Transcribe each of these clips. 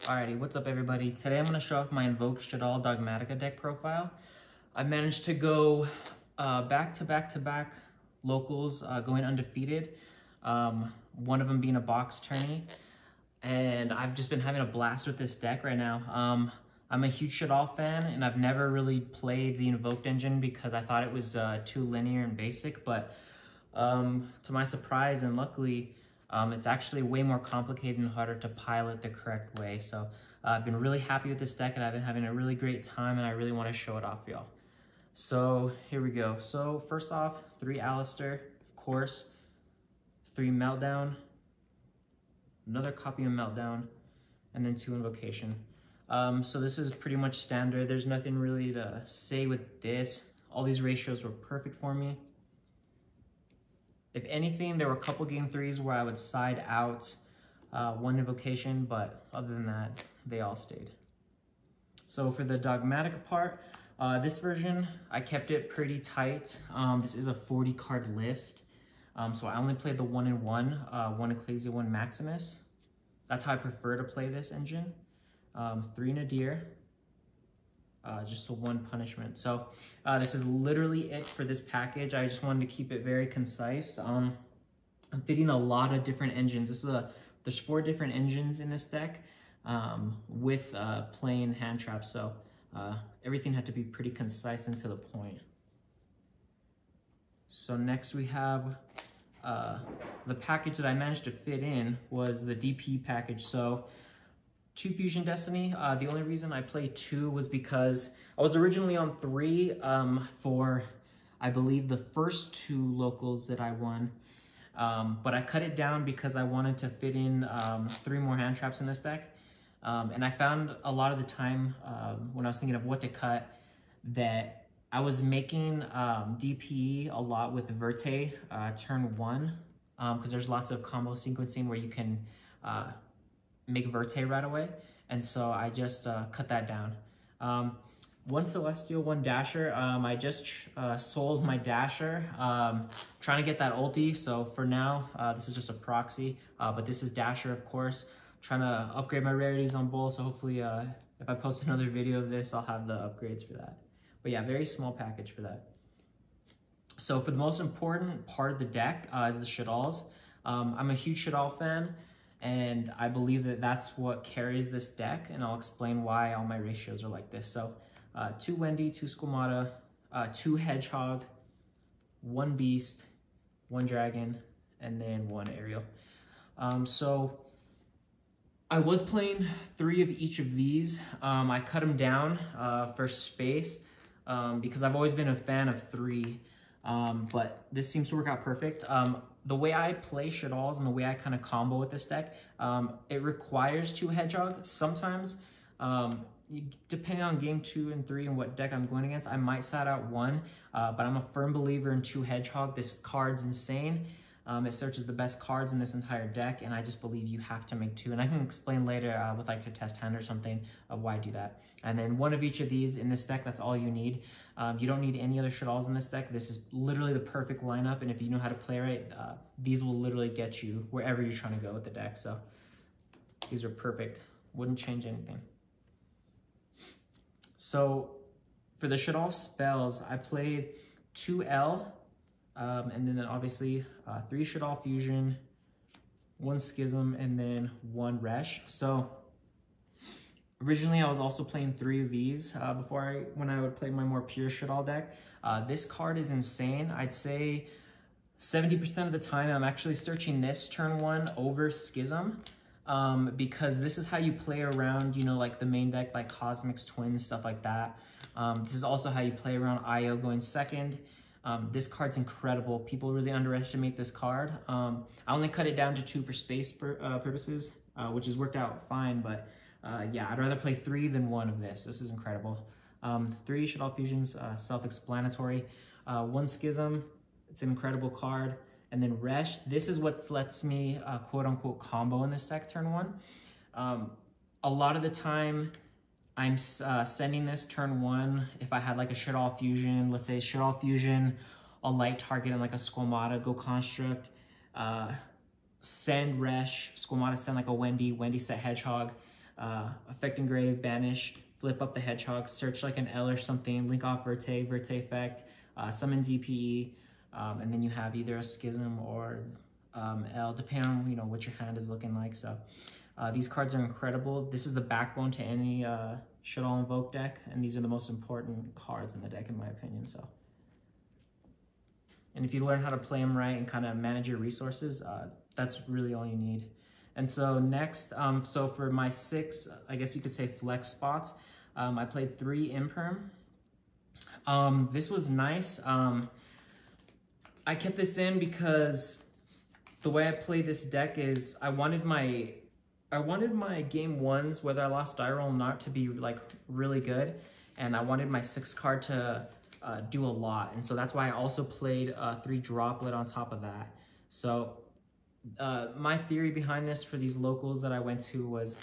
Alrighty, what's up everybody? Today I'm going to show off my Invoked Shaddoll Dogmatika deck profile. I managed to go back to back locals, going undefeated. One of them being a box tourney. And I've just been having a blast with this deck right now. I'm a huge Shaddoll fan, and I've never really played the Invoked engine because I thought it was too linear and basic, but to my surprise and luckily, it's actually way more complicated and harder to pilot the correct way. So I've been really happy with this deck and I've been having a really great time, and I really want to show it off for y'all. So here we go. So first off, 3 Alistair, of course, 3 Meltdown, another copy of Meltdown, and then 2 Invocation. So this is pretty much standard. There's nothing really to say with this. All these ratios were perfect for me. If anything, there were a couple game 3s where I would side out 1 Invocation, but other than that, they all stayed. So for the Dogmatika part, this version, I kept it pretty tight. This is a 40 card list. So I only played the 1-in-1, 1 Ecclesia, 1 Maximus. That's how I prefer to play this engine. 3 Nadir, just a 1 punishment. So this is literally it for this package. I just wanted to keep it very concise. I'm fitting a lot of different engines. There's 4 different engines in this deck with plain hand traps. So everything had to be pretty concise and to the point. So next we have the package that I managed to fit in was the DPE package. So 2 Fusion Destiny. The only reason I played 2 was because I was originally on 3 for, I believe, the first 2 locals that I won. But I cut it down because I wanted to fit in 3 more hand traps in this deck. And I found a lot of the time when I was thinking of what to cut that I was making DPE a lot with Verte turn 1 because there's lots of combo sequencing where you can make Verte right away, and so I just cut that down. 1 Celestial, 1 Dasher. I just sold my Dasher, trying to get that ulti, so for now this is just a proxy, but this is Dasher, of course. Trying to upgrade my rarities on both, so hopefully if I post another video of this, I'll have the upgrades for that. But yeah, very small package for that. So for the most important part of the deck is the Shaddolls. I'm a huge Shaddoll fan, and I believe that that's what carries this deck, and I'll explain why all my ratios are like this. So 2 Wendy, 2 Squamata, 2 Hedgehog, 1 Beast, 1 Dragon, and then 1 Aerial. So I was playing 3 of each of these. I cut them down for space because I've always been a fan of 3, but this seems to work out perfect. The way I play Shaddolls and the way I kind of combo with this deck, it requires 2 Hedgehog. Sometimes, depending on game 2 and 3 and what deck I'm going against, I might side out 1, but I'm a firm believer in 2 Hedgehog. This card's insane. It searches the best cards in this entire deck, and I just believe you have to make 2. And I can explain later with like a test hand or something of why I do that. And then 1 of each of these in this deck, that's all you need. You don't need any other Shaddolls in this deck. This is literally the perfect lineup, and if you know how to play right, these will literally get you wherever you're trying to go with the deck. So these are perfect. Wouldn't change anything. So for the Shaddoll spells, I played 2 L, and then obviously 3 Shaddoll Fusion, 1 Schism, and then 1 Resh. So originally I was also playing 3 of these when I would play my more pure Shaddoll deck. This card is insane. I'd say 70% of the time I'm actually searching this turn 1 over Schism, because this is how you play around, you know, like the main deck, like Cosmic's Twins, stuff like that. This is also how you play around IO going second. This card's incredible. People really underestimate this card. I only cut it down to 2 for space purposes, which has worked out fine, but yeah, I'd rather play 3 than 1 of this. This is incredible. 3 Shaddoll Fusions, self-explanatory. 1 Schism, it's an incredible card. And then Resh, this is what lets me quote-unquote combo in this deck turn 1. A lot of the time, I'm sending this turn 1 if I had like a Shaddoll Fusion, let's say Shaddoll Fusion, a light target and like a Squamata, go Construct, send Resh, Squamata send like a Wendy set Hedgehog. Effect Engrave, Banish, Flip Up the Hedgehog, Search Like an L or something, Link Off Verte, Verte Effect, Summon DPE, and then you have either a Schism or L, depending on, you know, what your hand is looking like. So these cards are incredible. This is the backbone to any Shaddoll Invoked deck, and these are the most important cards in the deck in my opinion. So, and if you learn how to play them right and kind of manage your resources, that's really all you need. And so next, so for my 6, I guess you could say flex spots, I played 3 Imperm. This was nice. I kept this in because the way I play this deck is I wanted my game 1s, whether I lost die roll or not, to be like really good, and I wanted my 6 card to do a lot, and so that's why I also played 3 Droplet on top of that. So my theory behind this for these locals that I went to was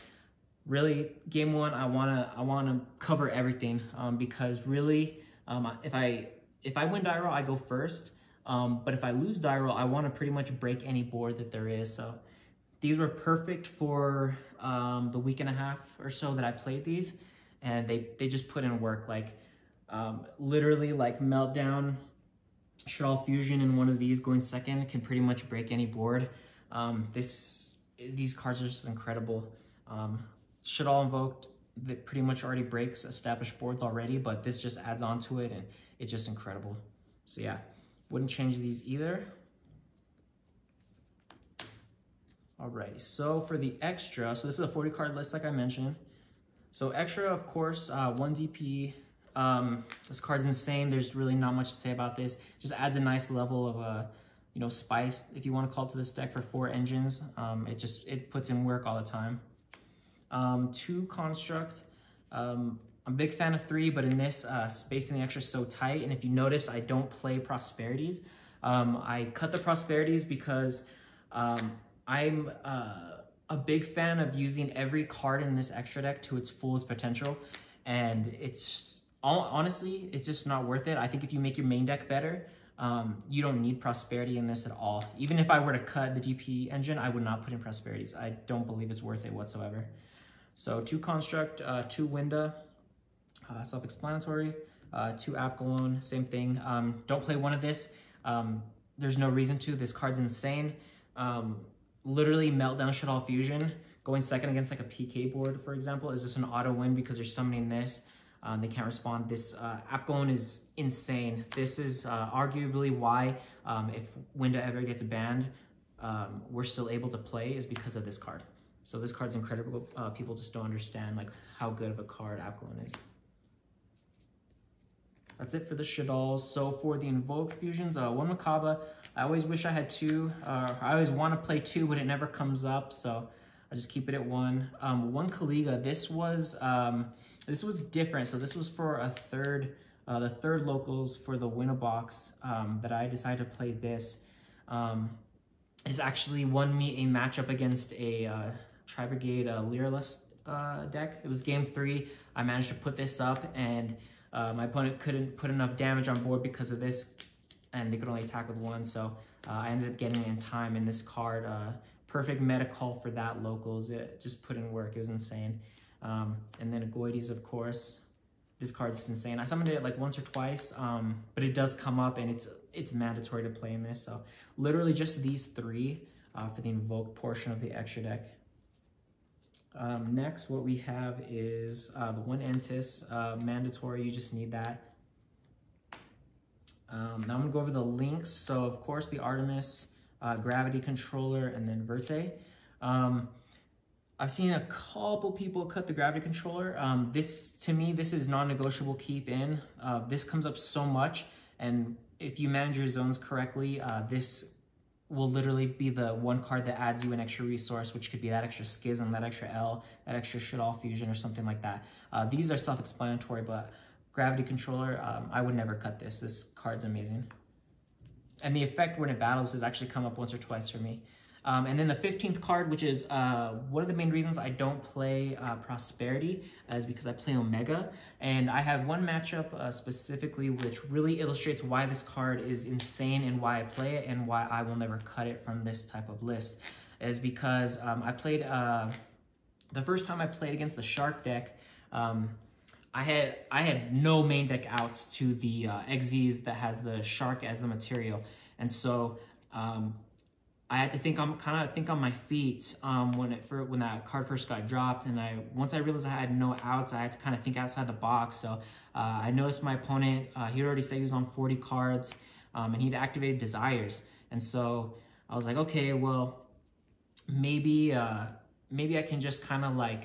really game 1. I wanna cover everything because really if I win die roll, I go first. But if I lose die roll, I want to pretty much break any board that there is. So these were perfect for the week and a half or so that I played these, and they just put in work. Like literally, like Meltdown, Shaddoll Fusion in one of these going second can pretty much break any board. These cards are just incredible. Shaddoll Invoked that pretty much already breaks established boards already, but this just adds on to it, and it's just incredible. So yeah, wouldn't change these either. Alrighty, so for the extra, so this is a 40 card list like I mentioned. So extra, of course, 1 DPE. This card's insane. There's really not much to say about this. Just adds a nice level of you know, spice, if you want to call it, to this deck for 4 engines. It puts in work all the time. 2 Construct. I'm a big fan of 3, but in this, spacing the extra is so tight. And if you notice, I don't play Prosperities. I cut the Prosperities because I'm a big fan of using every card in this extra deck to its fullest potential. And it's honestly, it's just not worth it. I think if you make your main deck better, you don't need Prosperity in this at all. Even if I were to cut the DPE engine, I would not put in Prosperities. I don't believe it's worth it whatsoever. So 2 Construct, 2 Winda, self-explanatory, 2 Apgalone, same thing. Don't play one of this. There's no reason to. This card's insane. Literally Meltdown Shaddoll Fusion, going second against like a PK board, for example, is just an auto win because you're summoning this. They can't respond. This Apgalone is insane. This is arguably why if Winda ever gets banned, we're still able to play, is because of this card. So this card's incredible. People just don't understand like how good of a card Apgalone is. That's it for the Shaddolls. So for the Invoked fusions, 1 Makaba. I always wish I had 2. I always want to play 2, but it never comes up, so I just keep it at 1. 1 Kaliga. This was different. So this was for a the third locals for the Winnabox that I decided to play this. It's actually won me a matchup against a Tri-Brigade Lyralist deck. It was game 3. I managed to put this up, and my opponent couldn't put enough damage on board because of this, and they could only attack with 1, so I ended up getting it in time, and this card, perfect meta call for that locals. It just put in work. It was insane. And then Agoides, of course. This card's insane. I summoned it like once or twice, but it does come up, and it's mandatory to play in this. So literally just these 3 for the Invoked portion of the extra deck. Next, what we have is the 1 Entis, mandatory. You just need that. Now I'm gonna go over the links. So of course the Artemis, Gravity Controller, and then Verte. I've seen a couple people cut the Gravity Controller. To me, this is non-negotiable, keep in. This comes up so much, and if you manage your zones correctly, this will literally be the 1 card that adds you an extra resource, which could be that extra Schism, that extra L, that extra Shaddoll Fusion, or something like that. These are self-explanatory, but Gravity Controller, I would never cut this. This card's amazing. And the effect when it battles has actually come up once or twice for me. And then the 15th card, which is one of the main reasons I don't play Prosperity, is because I play Omega. And I have one matchup specifically which really illustrates why this card is insane and why I play it and why I will never cut it from this type of list. Is because I played The first time I played against the Shark deck, I had no main deck outs to the Xyz that has the Shark as the material, and so I had to think on my feet when that card first got dropped, and once I realized I had no outs, I had to kind of think outside the box. So I noticed my opponent, he'd already said he was on 40 cards, and he'd activated Desires, and so I was like, okay, well, maybe I can just kind of like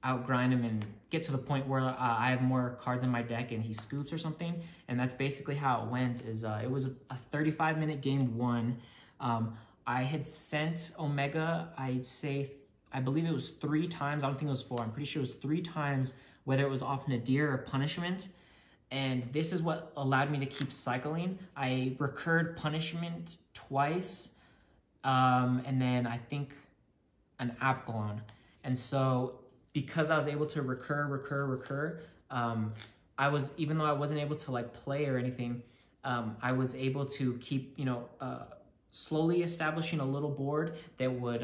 outgrind him and get to the point where I have more cards in my deck and he scoops or something. And that's basically how it went. It was a 35-minute game one. I had sent Omega, I believe it was 3 times. I don't think it was 4. I'm pretty sure it was 3 times, whether it was off Nadir or Punishment. And this is what allowed me to keep cycling. I recurred Punishment twice, and then I think an Apgalon. And so because I was able to recur, even though I wasn't able to like play or anything, I was able to keep, slowly establishing a little board that would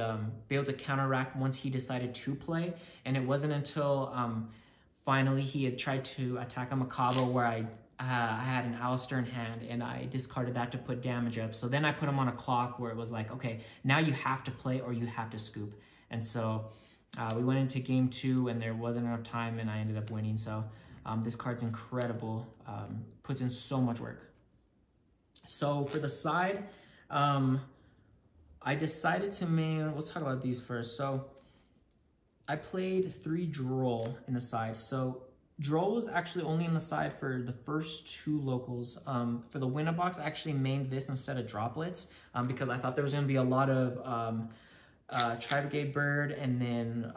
be able to counteract once he decided to play. And it wasn't until finally he had tried to attack a Makabo where I had an Alistair in hand and I discarded that to put damage up. So then I put him on a clock where it was like, okay, now you have to play or you have to scoop. And so we went into game 2 and there wasn't enough time and I ended up winning. So this card's incredible, puts in so much work. So for the side, I decided to we'll talk about these first. So I played 3 Droll in the side. So Droll was actually only in the side for the first 2 locals. For the Winnabox, I actually mained this instead of Droplets because I thought there was going to be a lot of Tri-Brigade Bird and then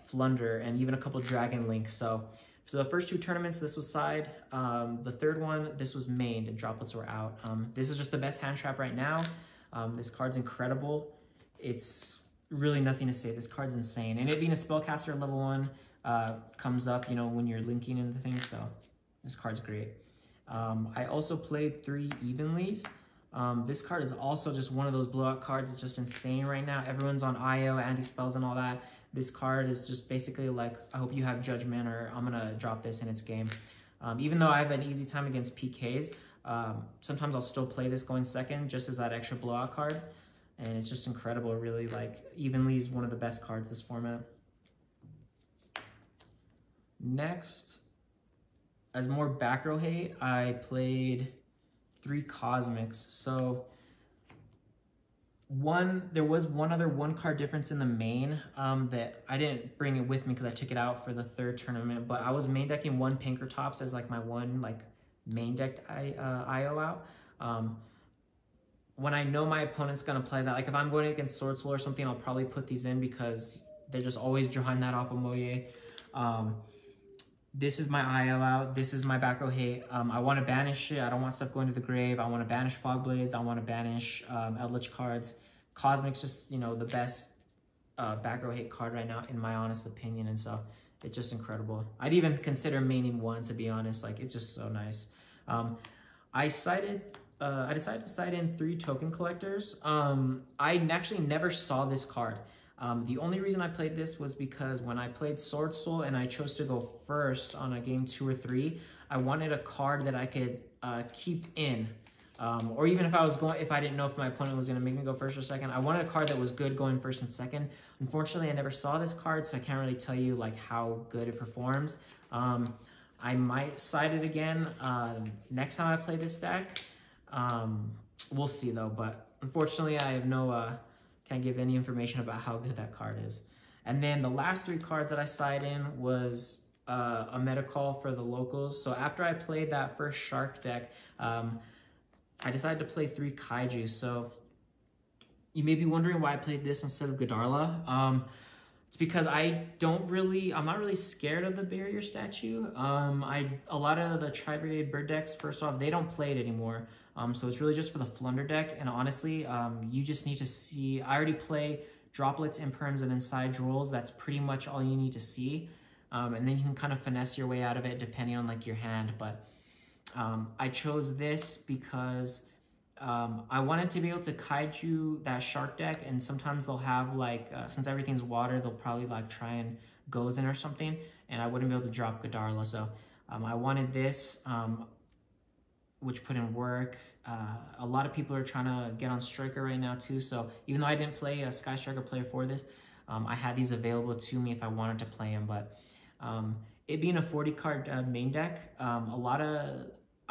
Flunder and even a couple Dragon Link. So the first 2 tournaments, this was side. The third one, this was mained and Droplets were out. This is just the best hand trap right now. This card's incredible. It's really nothing to say. This card's insane. And it being a spellcaster level 1 comes up, when you're linking into things. So this card's great. I also played 3 Evenlies. This card is also just one of those blowout cards. It's just insane right now. Everyone's on IO, anti-spells and all that. This card is just basically like, I hope you have Judgment or I'm going to drop this in its game. Even though I have an easy time against PKs, sometimes I'll still play this going second just as that extra blowout card. And it's just incredible, really. Like, Evenly is one of the best cards this format. Next, as more back row hate, I played 3 Cosmics. So there was one other 1-card difference in the main that I didn't bring it with me because I took it out for the 3rd tournament, but I was main decking 1 Pinkertops as like my one like main decked IO out. When I know my opponent's gonna play that, like if I'm going against Sword Soul or something, I'll probably put these in because they're just always drawing that off of Moye. This is my IO out. This is my back row hate. I want to banish it. I don't want stuff going to the grave. I want to banish Fog Blades. I want to banish Eldritch cards. Cosmic's just, the best back row hate card right now, in my honest opinion. And so it's just incredible. I'd even consider maining 1, to be honest. Like, it's just so nice. I decided to side in 3 Token Collectors. I actually never saw this card. The only reason I played this was because when I played Sword Soul and I chose to go first on a game 2 or 3, I wanted a card that I could keep in. Or even if I didn't know if my opponent was going to make me go first or second, I wanted a card that was good going first and second. Unfortunately, I never saw this card, so I can't really tell you like how good it performs. I might side it again next time I play this deck. We'll see though, but unfortunately I have can't give any information about how good that card is. And then the last 3 cards that I side in was a meta call for the locals. So after I played that first Shark deck, I decided to play 3 Kaiju. So you may be wondering why I played this instead of Godarla. It's because I'm not really scared of the barrier statue. A lot of the Tri-Brigade Bird decks, first off, they don't play it anymore. So it's really just for the Flunder deck. And honestly, you just need to see, I already play Droplets, Imperms, and then side Drolls. That's pretty much all you need to see. And then you can kind of finesse your way out of it depending on like your hand. But I chose this because I wanted to be able to kaiju that shark deck, and sometimes they'll have like, since everything's water, they'll probably like try and Gozen or something, and I wouldn't be able to drop Godarla. So I wanted this, which put in work. A lot of people are trying to get on Striker right now too. So even though I didn't play a Sky Striker player for this, I had these available to me if I wanted to play them. But it being a 40 card main deck,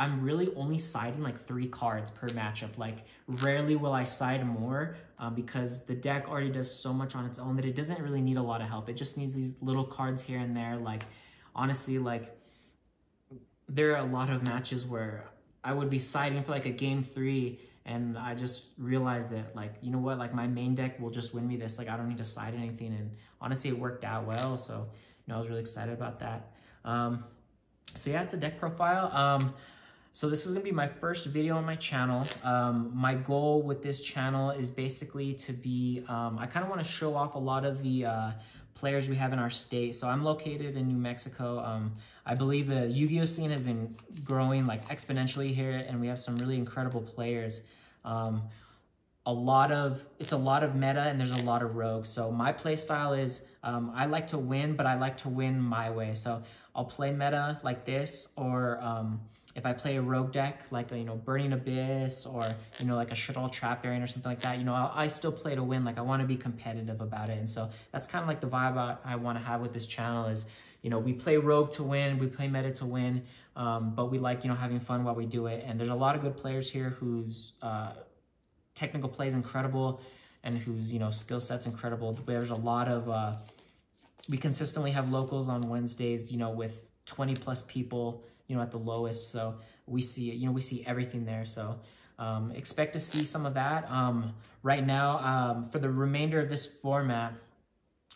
I'm really only siding like 3 cards per matchup. Like rarely will I side more because the deck already does so much on its own that it doesn't really need a lot of help. It just needs these little cards here and there. Like honestly, like there are a lot of matches where I would be siding for like a game 3 and I just realized that like, you know what, like my main deck will just win me this. Like I don't need to side anything, and honestly it worked out well. So, you know, I was really excited about that. So yeah, it's a deck profile. So this is gonna be my first video on my channel. My goal with this channel is basically to be, I kind of want to show off a lot of the players we have in our state. So I'm located in New Mexico. I believe the Yu-Gi-Oh scene has been growing like exponentially here, and we have some really incredible players. It's a lot of meta, and there's a lot of rogues. So my play style is, I like to win, but I like to win my way. So I'll play meta like this, or if I play a rogue deck, like, you know, Burning Abyss, or, you know, like a Shaddoll Trap variant or something like that, you know, I still play to win. Like I want to be competitive about it. And so that's kind of like the vibe I want to have with this channel is, you know, we play rogue to win, we play meta to win, but we like, you know, having fun while we do it. And there's a lot of good players here whose technical play is incredible, and whose, you know, skill set's incredible. There's a lot of, we consistently have locals on Wednesdays, you know, with 20 plus people, you know, at the lowest. So we see, you know, we see everything there. So expect to see some of that. Right now, for the remainder of this format,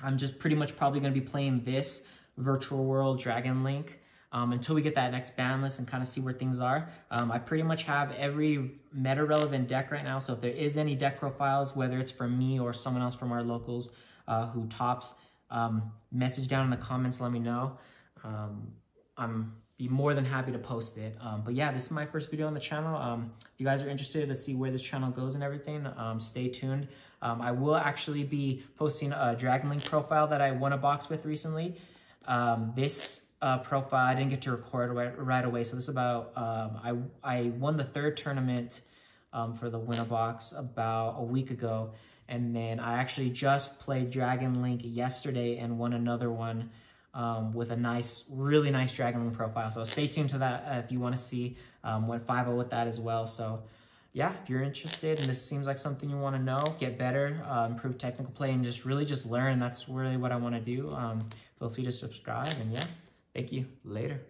I'm just pretty much probably going to be playing this Virtual World Dragon Link until we get that next ban list and kind of see where things are. I pretty much have every meta relevant deck right now. So if there is any deck profiles, whether it's from me or someone else from our locals who tops, message down in the comments, let me know. I'm be more than happy to post it. But yeah, this is my first video on the channel. If you guys are interested to see where this channel goes and everything, stay tuned. I will actually be posting a Dragon Link profile that I won a box with recently. This profile I didn't get to record right away. So this is about, I won the 3rd tournament for the Win a Box about a week ago. And then I actually just played Dragon Link yesterday and won another one with a really nice Dragon Link profile. So stay tuned to that if you want to see. Went 5-0 with that as well. So yeah, if you're interested and this seems like something you want to know, get better, improve technical play, and just learn. That's really what I want to do. Feel free to subscribe, and yeah, thank you. Later.